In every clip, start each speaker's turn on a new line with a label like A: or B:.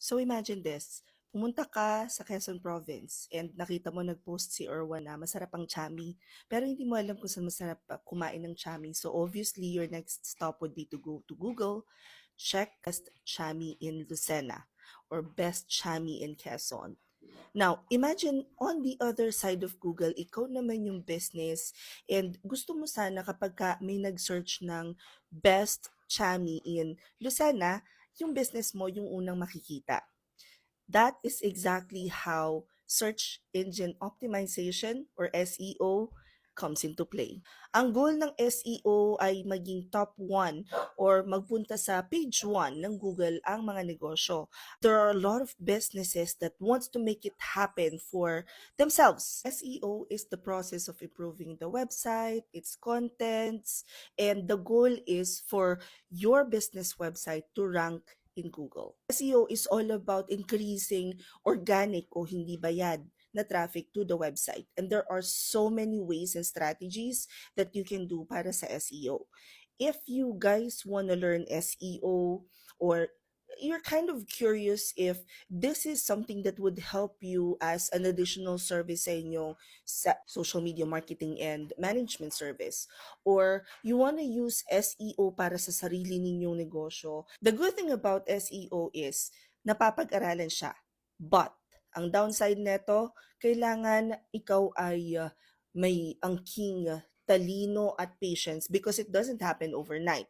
A: So imagine this, pumunta ka sa Quezon Province and nakita mo nag-post si Erwan na masarap ang chami, pero hindi mo alam kung saan masarap kumain ng chami. So obviously, your next stop would be to go to Google, check best chami in Lucena or best chami in Quezon. Now, imagine on the other side of Google, ikaw naman yung business and gusto mo sana kapag may nag-search ng best chami in Lucena, yung business mo yung unang makikita. That is exactly how search engine optimization or SEO comes into play. Ang goal ng SEO ay maging top 1 or magpunta sa page 1 ng Google ang mga negosyo. There are a lot of businesses that wants to make it happen for themselves. SEO is the process of improving the website, its contents, and the goal is for your business website to rank in Google. SEO is all about increasing organic o hindi bayad na traffic to the website. And there are so many ways and strategies that you can do para sa SEO. If you guys want to learn SEO or you're kind of curious if this is something that would help you as an additional service sa inyong social media marketing and management service, or you want to use SEO para sa sarili ninyong negosyo, the good thing about SEO is napapag-aralan siya. But ang downside neto, kailangan ikaw ay may angking talino at patience because it doesn't happen overnight.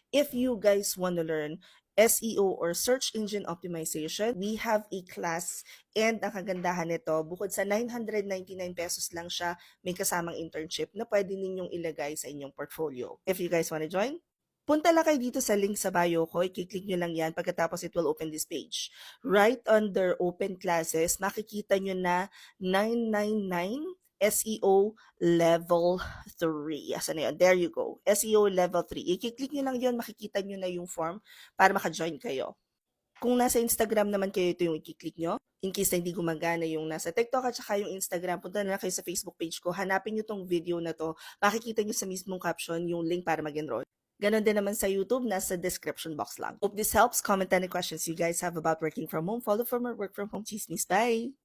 A: If you guys want to learn SEO or search engine optimization, we have a class, and ang kagandahan nito, bukod sa 999 pesos lang siya, may kasamang internship na pwede ninyong ilagay sa inyong portfolio. If you guys want to join, punta lang kayo dito sa link sa bio ko, i-click nyo lang yan, pagkatapos it will open this page. Right under open classes, makikita nyo na 999 SEO Level 3. Asan na yun? There you go. SEO Level 3. I-click nyo lang yun, makikita nyo na yung form para maka-join kayo. Kung nasa Instagram naman kayo, ito yung i-click nyo. In case na hindi gumagana yung nasa TikTok at saka yung Instagram, punta na kayo sa Facebook page ko. Hanapin nyo tong video na to. Makikita nyo sa mismong caption yung link para mag-enroll. Ganon din naman sa YouTube, nasa description box lang. Hope this helps. Comment any questions you guys have about working from home. Follow for more work from home chismis. Bye!